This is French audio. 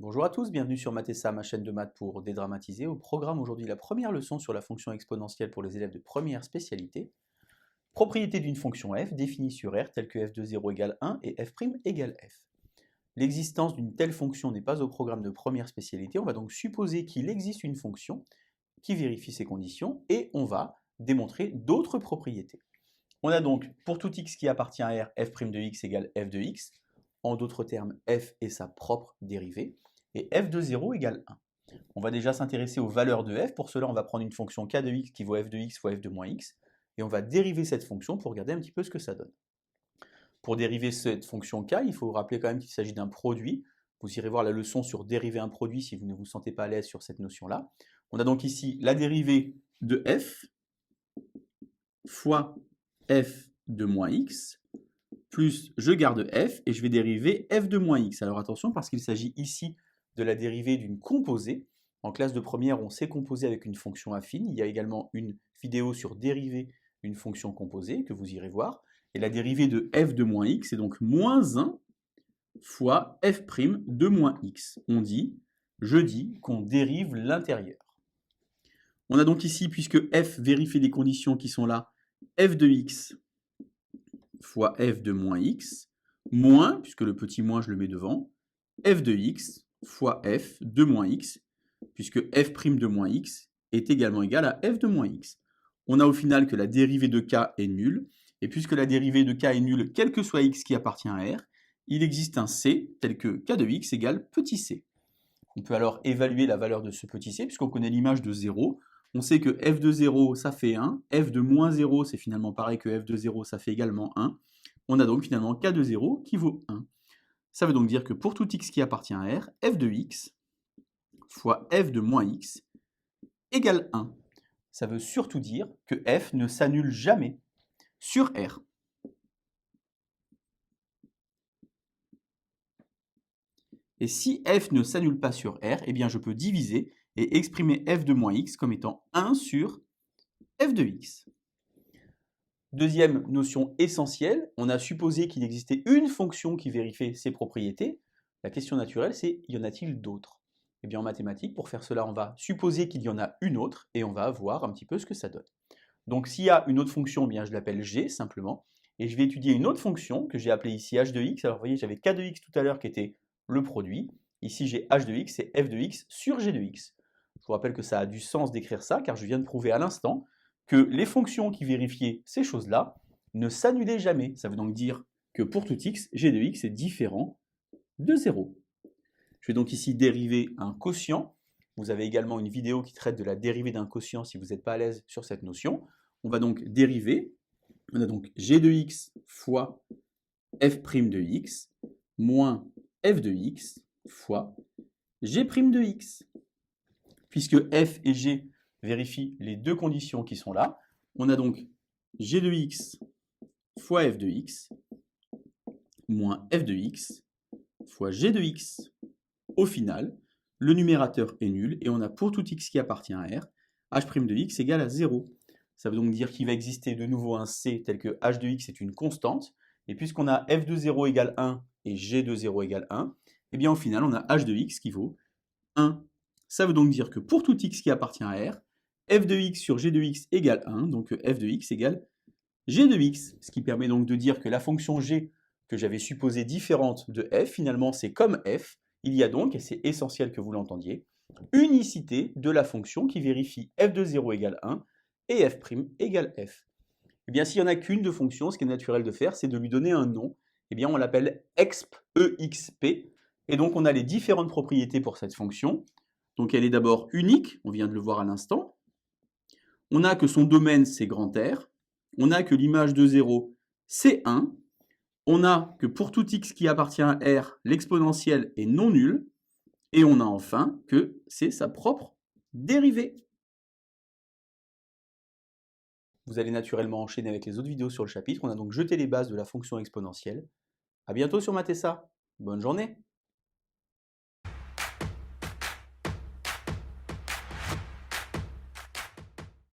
Bonjour à tous, bienvenue sur Mathessa, ma chaîne de maths pour dédramatiser. Au programme aujourd'hui la première leçon sur la fonction exponentielle pour les élèves de première spécialité. Propriété d'une fonction f définie sur R telle que f de 0 égale 1 et f' égale f. L'existence d'une telle fonction n'est pas au programme de première spécialité, on va donc supposer qu'il existe une fonction qui vérifie ces conditions et on va démontrer d'autres propriétés. On a donc pour tout x qui appartient à R, f' de x égale f de x, en d'autres termes f est sa propre dérivée, et f de 0 égale 1. On va déjà s'intéresser aux valeurs de f, pour cela on va prendre une fonction k de x qui vaut f de x fois f de moins x, et on va dériver cette fonction pour regarder un petit peu ce que ça donne. Pour dériver cette fonction k, il faut vous rappeler quand même qu'il s'agit d'un produit. Vous irez voir la leçon sur dériver un produit si vous ne vous sentez pas à l'aise sur cette notion-là. On a donc ici la dérivée de f fois f de moins x, plus je garde f et je vais dériver f de moins x. Alors attention parce qu'il s'agit ici de la dérivée d'une composée. En classe de première, on sait composer avec une fonction affine. Il y a également une vidéo sur dériver une fonction composée que vous irez voir. Et la dérivée de f de moins x est donc moins 1 fois f' de moins x. Je dis qu'on dérive l'intérieur. On a donc ici, puisque f vérifie les conditions qui sont là, f de x fois f de moins x, moins, puisque le petit moins je le mets devant, f de x fois f de moins x, puisque f' de moins x est également égal à f de moins x. On a au final que la dérivée de k est nulle, et puisque la dérivée de k est nulle, quel que soit x qui appartient à R, il existe un c tel que k de x égale petit c. On peut alors évaluer la valeur de ce petit c, puisqu'on connaît l'image de 0. On sait que f de 0, ça fait 1. F de moins 0, c'est finalement pareil que f de 0, ça fait également 1. On a donc finalement k de 0 qui vaut 1. Ça veut donc dire que pour tout x qui appartient à R, f de x fois f de moins x égale 1. Ça veut surtout dire que f ne s'annule jamais sur R. Et si f ne s'annule pas sur R, eh bien je peux diviser et exprimer f de moins x comme étant 1 sur f de x. Deuxième notion essentielle, on a supposé qu'il existait une fonction qui vérifiait ses propriétés. La question naturelle, c'est y en a-t-il d'autres? Eh bien en mathématiques, pour faire cela, on va supposer qu'il y en a une autre et on va voir un petit peu ce que ça donne. Donc s'il y a une autre fonction, eh bien je l'appelle g simplement, et je vais étudier une autre fonction que j'ai appelée ici h de x. Alors vous voyez, j'avais k de x tout à l'heure qui était le produit. Ici j'ai h de x, c'est f de x sur g de x. Je vous rappelle que ça a du sens d'écrire ça, car je viens de prouver à l'instant que les fonctions qui vérifiaient ces choses-là ne s'annulaient jamais. Ça veut donc dire que pour tout x, g de x est différent de 0. Je vais donc ici dériver un quotient. Vous avez également une vidéo qui traite de la dérivée d'un quotient si vous n'êtes pas à l'aise sur cette notion. On va donc dériver. On a donc g de x fois f' de x moins f de x fois g' de x. Puisque f et g vérifient les deux conditions qui sont là, on a donc g de x fois f de x moins f de x fois g de x. Au final, le numérateur est nul et on a pour tout x qui appartient à R, h' de x égale à 0. Ça veut donc dire qu'il va exister de nouveau un c tel que h de x est une constante, et puisqu'on a f de 0 égale 1 et g de 0 égale 1, eh bien au final on a h de x qui vaut 1. Ça veut donc dire que pour tout x qui appartient à R, f de x sur g de x égale 1, donc f de x égale g de x, ce qui permet donc de dire que la fonction g que j'avais supposée différente de f, finalement c'est comme f. Il y a donc, et c'est essentiel que vous l'entendiez, unicité de la fonction qui vérifie f de 0 égale 1 et f' égale f. Eh bien, s'il n'y en a qu'une de fonction, ce qui est naturel de faire, c'est de lui donner un nom. Eh bien, on l'appelle exp, exp, et donc on a les différentes propriétés pour cette fonction. Donc elle est d'abord unique, on vient de le voir à l'instant. On a que son domaine, c'est grand R. On a que l'image de 0, c'est 1. On a que pour tout x qui appartient à R, l'exponentielle est non nulle. Et on a enfin que c'est sa propre dérivée. Vous allez naturellement enchaîner avec les autres vidéos sur le chapitre. On a donc jeté les bases de la fonction exponentielle. A bientôt sur Mathessa. Bonne journée.